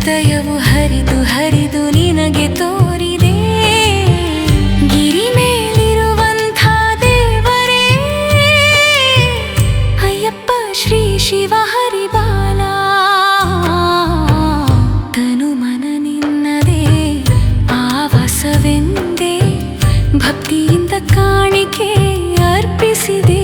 ಹೃದಯವು ಹರಿದು ಹರಿದು ನಿನಗೆ ತೋರಿದೆ ಗಿರಿ ಮೇಲಿರುವಂಥ ದೇವರೇ ಅಯ್ಯಪ್ಪ ಶ್ರೀ ಶಿವ ಹರಿಬಾಲ. ತನು ಮನ ನಿನ್ನದೇ ಆವಾಸವೆಂದೇ ಭಕ್ತಿಯಿಂದ ಕಾಣಿಕೆ ಅರ್ಪಿಸಿದೆ.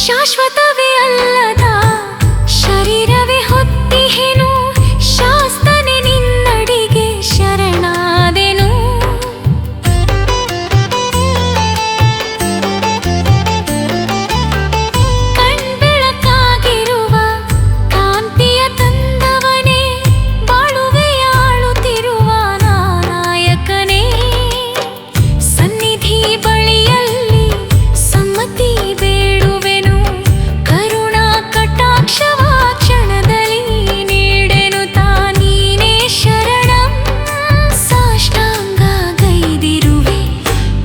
ಶಾಶ್ವತವೇ ಅಲ್ಲದ ಶರೀರವೇ ಹೊತ್ತಿಹೆನು ಶಾಸ್ತನೆ ನಿನ್ನಡಿಗೆ ಶರಣಾದೆನು. ಕಣ್ಬೆಳಕಾಗಿರುವ ಕಾಂತಿಯ ತಂದವನೇ ಬಾಳುವೆಯ ಆಳುತ್ತಿರುವ ನಾಯಕನೇ ಸನ್ನಿಧಿ ಬಳಿಯಲ್ಲಿ ಸಮ್ಮತಿ ಬೇಡುವೆನು. ಕ್ಷಣದಲ್ಲಿ ನೀಡೆನು ತಾನೀನೇ ಶರಣಂ ಸಾಷ್ಟಾಂಗ ಗೈದಿರುವೆ.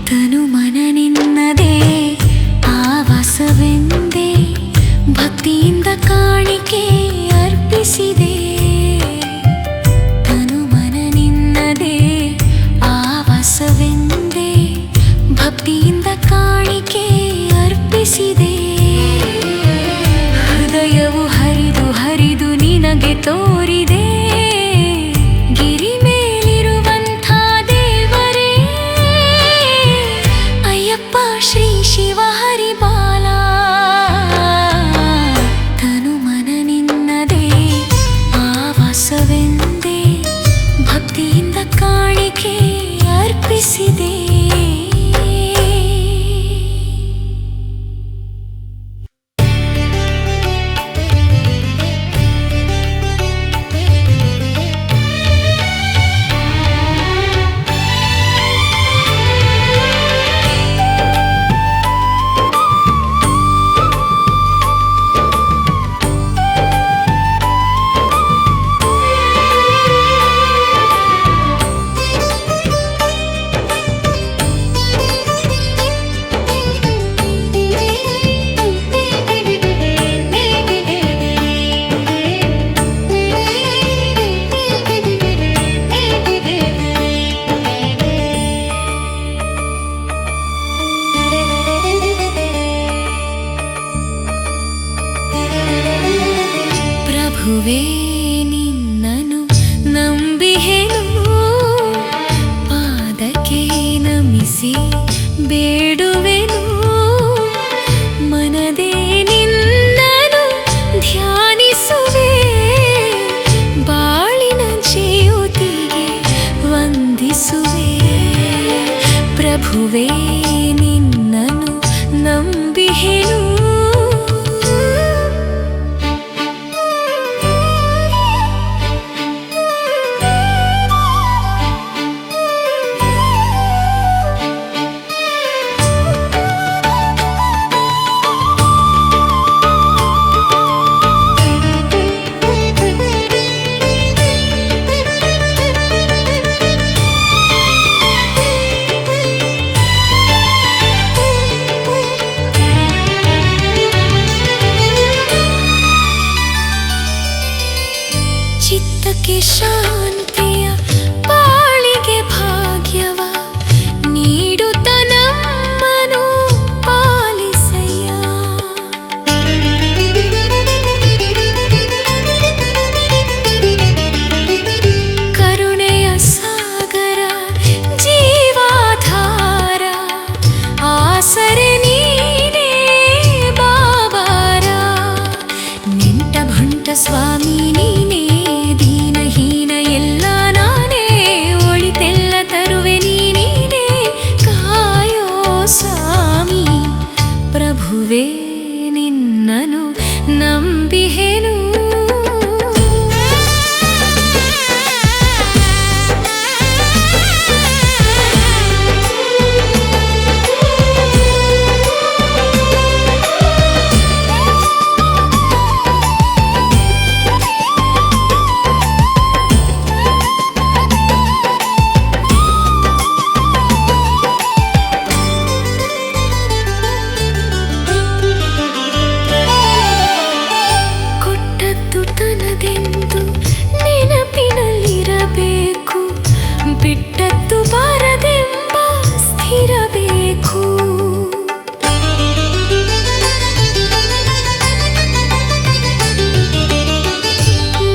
ತನು ಮನ ನಿನ್ನದೇ ಆವಾಸವೆಂದೇ ಭಕ್ತಿಯಿಂದ ಕಾಣಿಕೆ ಅರ್ಪಿಸಿದೆ. ತನು ಮನ ನಿನ್ನದೇ ಆವಾಸವೆಂದೇ ಭಕ್ತಿಯಿಂದ ಕಾಣಿಕೆ ಅರ್ಪಿಸಿದೆ. ಹೃದಯವು ಹರಿದು ಹರಿದು ನಿನಗೆ ತೋರಿದೆ ಗಿರಿ ಮೇಲಿರುವಂಥ ದೇವರೇ ಅಯ್ಯಪ್ಪ ಶ್ರೀ ಶಿವ ಹರಿಬಾಲ. ತನು ಮನ ನಿನ್ನದೇ ಆವಾಸವೆಂದೇ ಭಕ್ತಿಯಿಂದ ಕಾಣಿಕೆ ಅರ್ಪಿಸಿದೆ. ಪ್ರಭುವೇ ನಿನ್ನನು ನಂಬಿಹೆನು ಪಾದಕ್ಕೆ ನಮಿಸಿ ಬೇಡುವೆನು. ಮನದೇ ನಿನ್ನನು ಧ್ಯಾನಿಸುವೆ ಬಾಳಿನ ಜ್ಯೋತಿಗೆ ವಂದಿಸುವೆ. ಪ್ರಭುವೇ ನಿನ್ನ ಕೆಟ್ಟದ್ದು ಬಾರದೆಂಬ ಸ್ಥಿರಬೇಕು.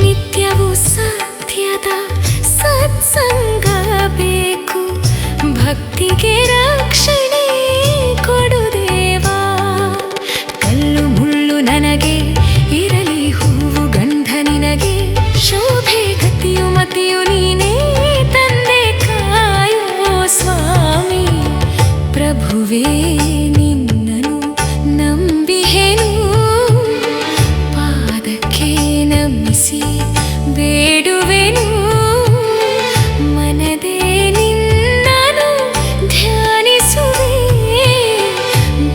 ನಿತ್ಯವೂ ಸತ್ಯದ ಸತ್ಸಂಗ ಬೇಕು. ಭಕ್ತಿಗೆ ರಕ್ಷಣೆ ಕೊಡು ದೇವಾ. ಕಲ್ಲು ಮುಳ್ಳು ನನಗೆ ಇರಲಿ ಹೂವು ಗಂಧ ನಿನಗೆ. ಶೋಭೆ ಗತಿಯು ಮತಿಯು ನೀನೇ ತಂದೆ ಕಾಯೋ ಸ್ವಾಮಿ. ಪ್ರಭುವೇ ನಿನ್ನನು ನಂಬಿಹೆನು. ಪಾದಕ್ಕೆ ನಮಿಸಿ ಬೇಡುವೆನು. ಮನದೇ ನಿನ್ನನು ಧ್ಯಾನಿಸುವೆ.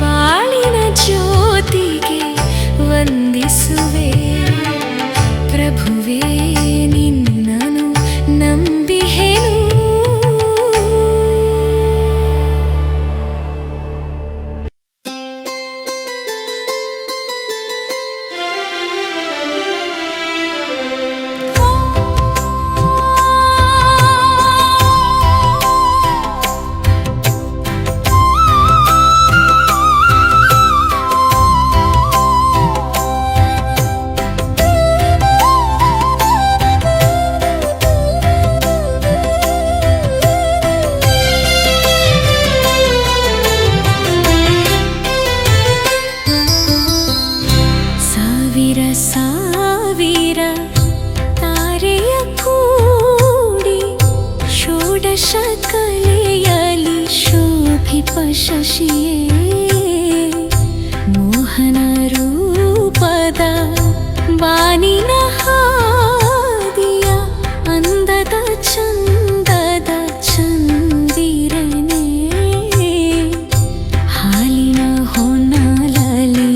ಬಾಳಿನ ಜ್ಯೋತಿಗೆ ವಂದಿಸುವೆ. ಪ್ರಭುವೇ ನಿನ್ನನು ನಂಬಿಹೆನು. ಸಾವಿರ ಸಾವಿರ ತಾರೆಯ ಕೂಡಿ ಷೋಡಶ ಕಲೆಯಲಿ ಶೋಭಿಪ ಶಶಿಯೇ. ಮೋಹನ ರೂಪದ ಬಾನಿನ ಹಾದಿಯ ಅಂದದ ಚಂದದ ಚಂದಿರನೇ. ಹಾಲಿನ ಹೊನಲಲಿ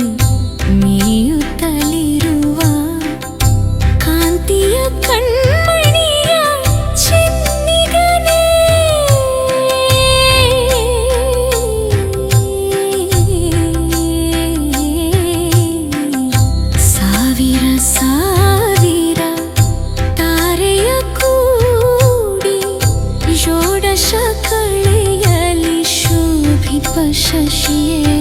ಮೇಯುತ್ತಲಿರುವ ಕಾಂತಿಯ ಕಣ್ಮಣಿಯ ಚಿನ್ನಿಗನೇ. ಸಾವಿರ ಸಾವಿರ ತಾರೆಯ ಕೂಡಿ ಷೋಡಶ ಕಳೆಯಲಿ ಶೋಭಿಪ ಶಶಿಯೇ.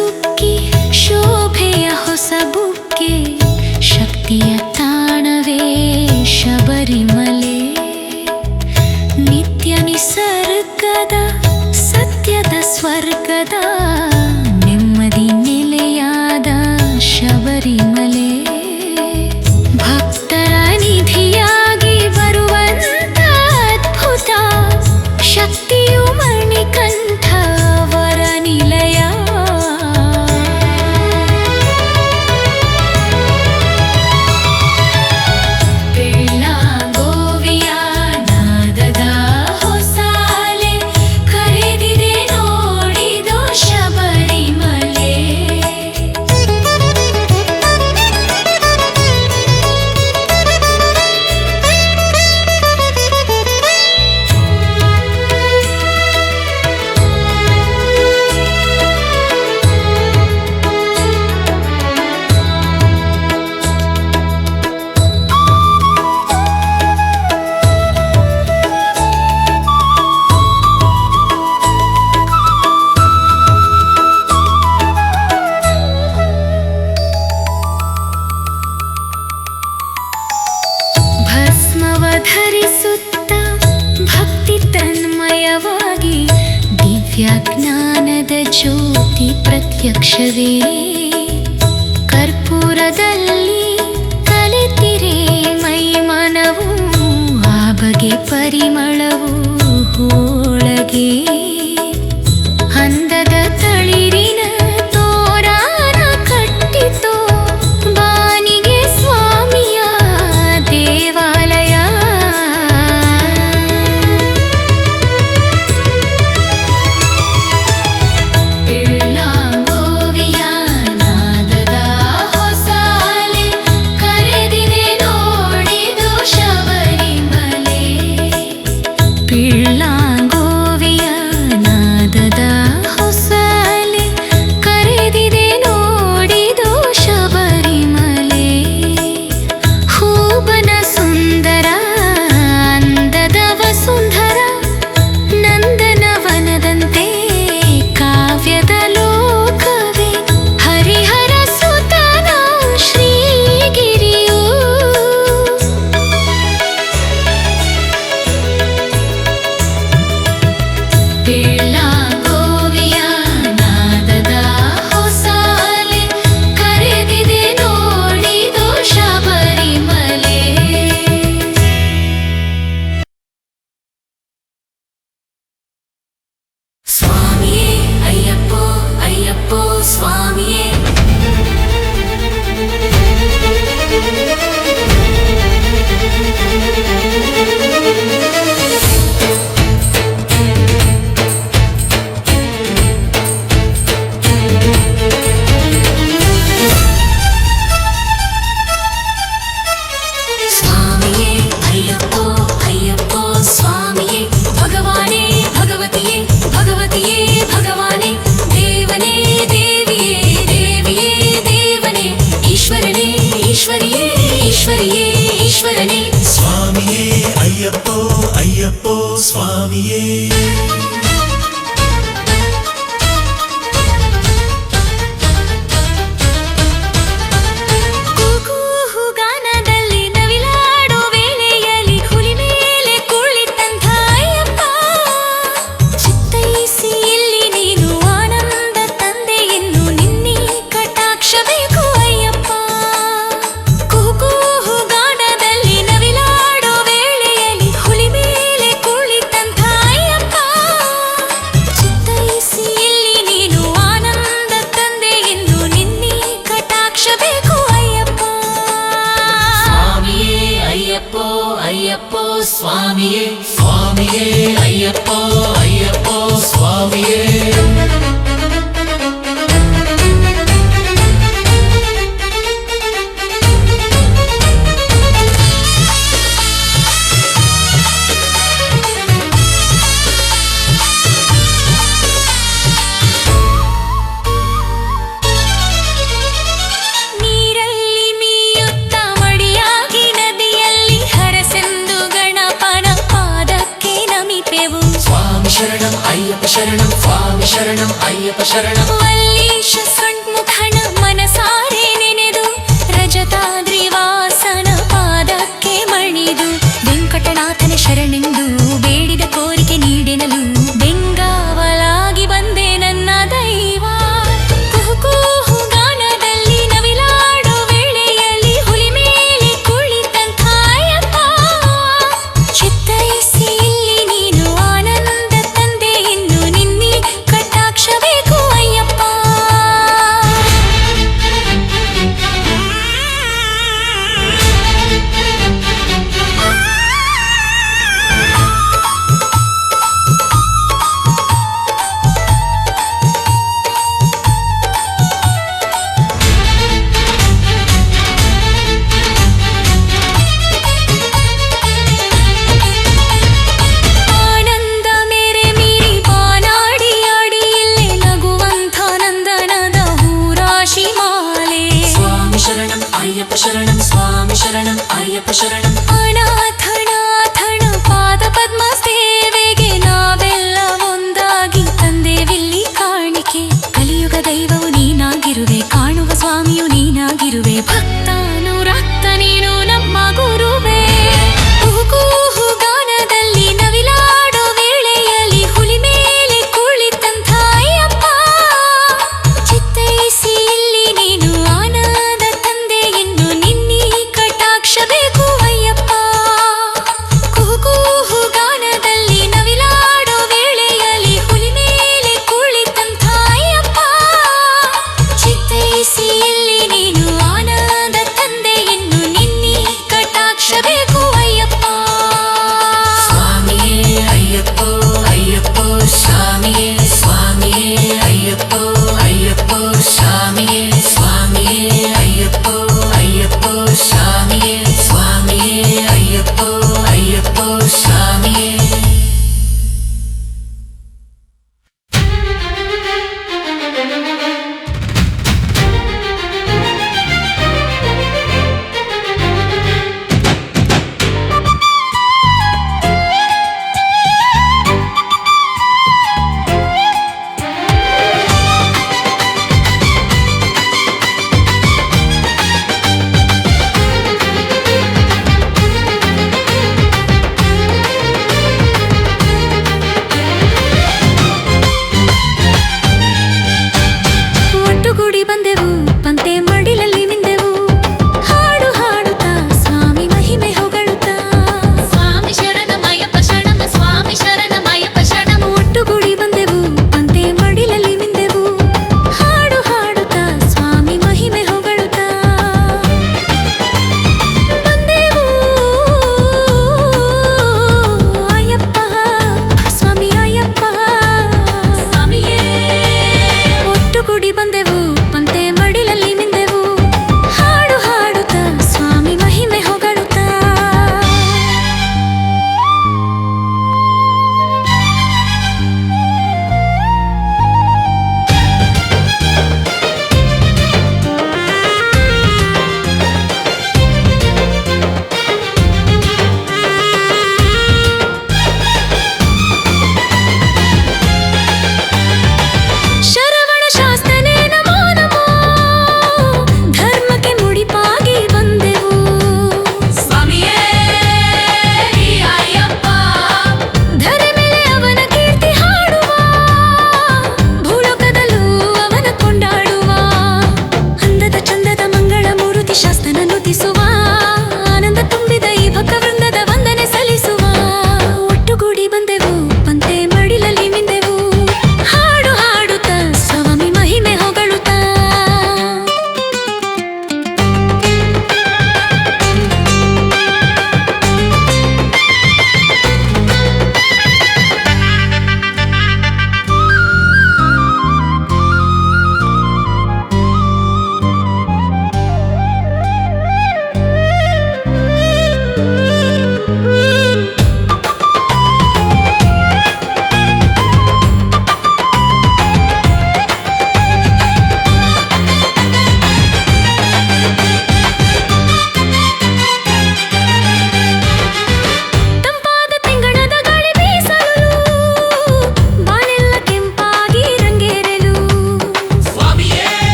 ಸುಕ್ಕಿ ಶೋಭೆಯ ಹೊಸ ಬುಕ್ಕೆ ಶಕ್ತಿಯ ತಾಣವೇ ಶಬರಿಮಲೆ ನಿತ್ಯ ನಿಸರ್ಗದ ಸತ್ಯದ ಸ್ವರ್ಗದ ನೆಮ್ಮದಿ ನೆಲೆಯಾದ ಶಬರಿಮಲೆ ಭಕ್ತರ ನಿಧಿಯಾಗಿ ಬರುವಂತ ಅದ್ಭುತ ಶಕ್ತಿಯು ಮಣಿಕಂಠ ವರ ನಿಲಯ ಬೆಳ್ಳಾಂಗೋವಿಯ ನಾದದ ಹೊಸ ಅಲೆ ಕರೆದಿದೆ ನೋಡಿದೋ ಶಬರಿಮಲೆ ಭಸ್ಮವ ಧರಿಸುತ್ತ ಭಕ್ತಿ ತನ್ಮಯವಾಗಿ ದಿವ್ಯ ಜ್ಞಾನದ ಜ್ಯೋತಿ ಪ್ರತ್ಯಕ್ಷವೇ ಕರ್ಪೂರದಲ್ಲಿ ಕಲಿತಿರೆ ಮೈಮನವು ಆ ಬಗೆ ಪರಿಮಳವು ಹೋಳಗೆ ಅಂದದ ತಳಿರಿನ ತೋರಾನ ಕಟ್ಟಿತೋ ಬಾನಿಗೆ ಸ್ವಾಮಿಯ ದೇವಾಲಯ ಬೆಳ್ಳಾಂಗೋವಿಯ ನಾದದ ಹೊಸ ಅಲೆ ಕರೆದಿದೆ ನೋಡಿದೋ ಶಬರಿಮಲೆ ಬೆಳ್ಳಾಂಗೋವಿಯ ನಾದದ ಹೊಸ ಅಲೆ ಕರೆದಿದೆ ನೋಡಿದೋ ಶಬರಿಮಲೆ ಹೂಬನ ಸುಂದರ ಅಂದದ ವಸುಂಧರ ನಂದನವನದಂತೆ ಕಾವ್ಯದ ಲೋಕವೇ ಹರಿಹರ ಸುತನ ಶ್ರೀಗಿರಿಯು ಬೆಳ್ಳಾಂಗೋವಿಯ ನಾದದ ಹೊಸ ಅಲೆ ಕರೆದಿದೆ ನೋಡಿದೋ ಶಬರಿಮಲೆ ಸ್ವಾಮಿಯೇ ಅಯ್ಯಪ್ಪೋ ಅಯ್ಯಪ್ಪೋ ಸ್ವಾಮಿಯೇ ಸ್ವಾಮಿಯೇ ಅಯ್ಯಪ್ಪೋ ಅಯ್ಯಪ್ಪೋ ಸ್ವಾಮಿಯೇ ಭಗವಾನೇ ಭಗವತಿಯೇ ಭಗವತಿಯೇ ಭಗವಾನೇ ದೇವನೇ ದೇವಿಯೇ ದೇವಿಯೇ ದೇವನೇ ಈಶ್ವರನೇ ಈಶ್ವರಿಯೇ ಈಶ್ವರಿಯೇ ಈಶ್ವರನೇ ಸ್ವಾಮಿಯೇ ಅಯ್ಯಪ್ಪೋ ಅಯ್ಯಪ್ಪೋ ಸ್ವಾಮಿಯೇ ಕೂಗು ಗಾನದಲ್ಲಿ ನವಿಲಾಡೋ ವೇಳೆಯಲ್ಲಿ ಹುಲಿ ಮೇಲೆ ಕುಳಿತಂಥ ಅಯ್ಯಪ್ಪ ಚಿತ್ತೈಸಿ ಇಲ್ಲಿ ನೀನು ಆನಂದ ತಂದೆ ಇನ್ನು ನಿನ್ನೆ ಕಟಾಕ್ಷ ಬೇಕು ಅಯ್ಯಪ್ಪ ಕೂಗು ಗಾನದಲ್ಲಿ ನವಿಲಾಡೋ ವೇಳೆಯಲ್ಲಿ ಹುಲಿ ಮೇಲೆ ಕುಳಿತಂಥ ಅಯ್ಯಪ್ಪ ಚಿತ್ತೈಸಿ ಇಲ್ಲಿ ನೀನು ಆನಂದ ತಂದೆ ಇನ್ನು ನಿನ್ನೆ ಕಟಾಕ್ಷ ಬೇಕು ಅಯ್ಯಪ್ಪ ಸ್ವಾಮಿಯೇ ಅಯ್ಯಪ್ಪೋ ಅಯ್ಯಪ್ಪೋ ಸ್ವಾಮಿಯೇ ಸ್ವಾಮಿಯೇ ಅಯ್ಯಪ್ಪೋ ಅಯ್ಯಪ್ಪೋ ಸ್ವಾಮಿಯೇ ನೀರಲ್ಲಿ ಮೀಯುತ್ತ ಮಡಿಯಾಗಿ ನದಿಯಲ್ಲಿ ಹರಸೆಂದು ಗಣಪನ ಪಾದಕ್ಕೆ ನಮಿಪೆವು ಸ್ವಾಮಿ ಶರಣಂ ಅಯ್ಯಪ್ಪ ಶರಣಂ ಸ್ವಾಮಿ ಶರಣಂ ಅಯ್ಯಪ್ಪ ಶರಣಂ ವಲ್ಲಿ ವೆಂಕಟೇಶ ಸಣ್ಮುಖನ ಮನಸಾರೆ ನೆನೆದು ರಜತಾದ್ರಿವಾಸನ ಪಾದಕ್ಕೆ ಮಣಿದು ವೆಂಕಟನಾಥನ ಶರಣೆಂದು ಬೇಡಿದ ಕೋರಿಕೆ ನೀಡೆನಲು ಬೆಂಗಾವಲಾಗಿ ಬಂದೆ ನನ್ನ ದೈವ. ಕುಹು ಗಾನದಲ್ಲಿ ನವಿಲಾಡೋ ವೇಳೆಯಲ್ಲಿ ಹುಲಿ ಮೇಲೆ ಕುಳಿತಂಥ ಅಯ್ಯಪ್ಪ, ಚಿತ್ತೈಸಿ ಇಲ್ಲಿ ನೀನು ಆನಂದ ತಂದೆ ಎಂದು ನಿನ್ನೆ ಕಟಾಕ್ಷ ಬೇಕು ಅಯ್ಯಪ್ಪ.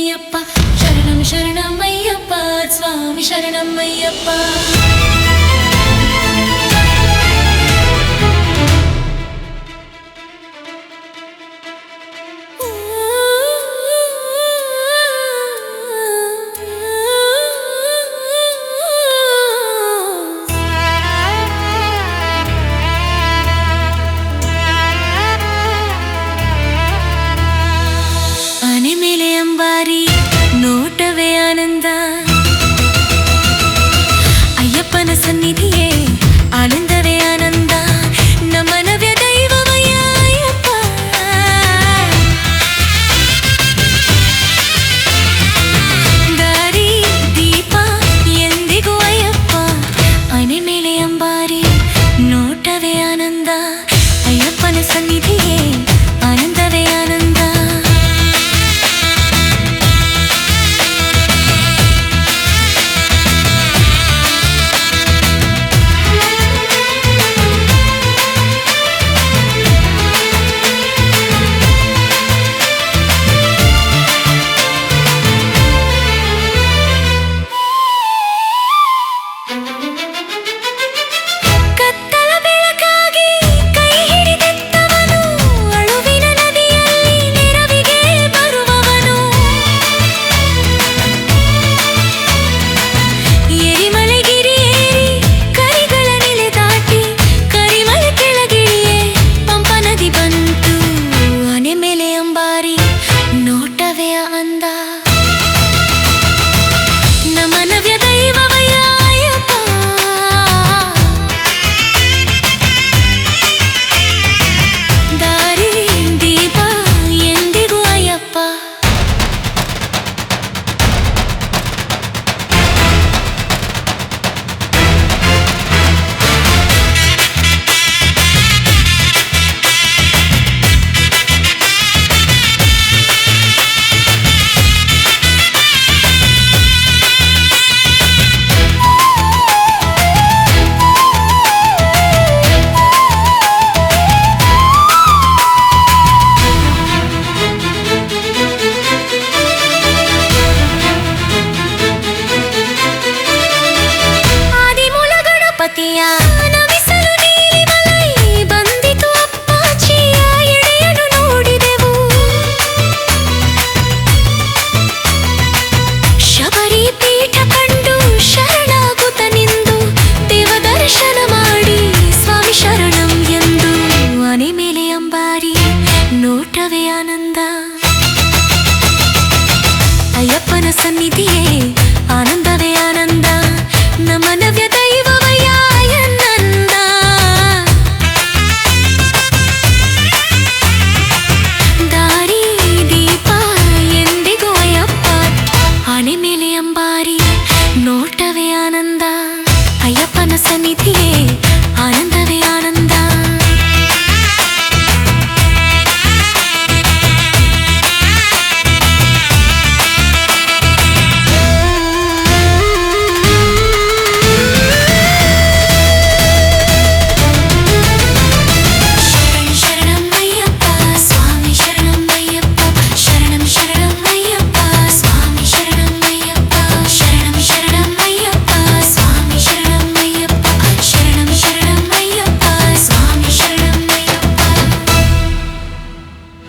ಅಯ್ಯಪ್ಪ ಶರಣಂ ಶರಣಂ ಅಯ್ಯಪ್ಪ ಸ್ವಾಮಿ ಶರಣಂ ಅಯ್ಯಪ್ಪ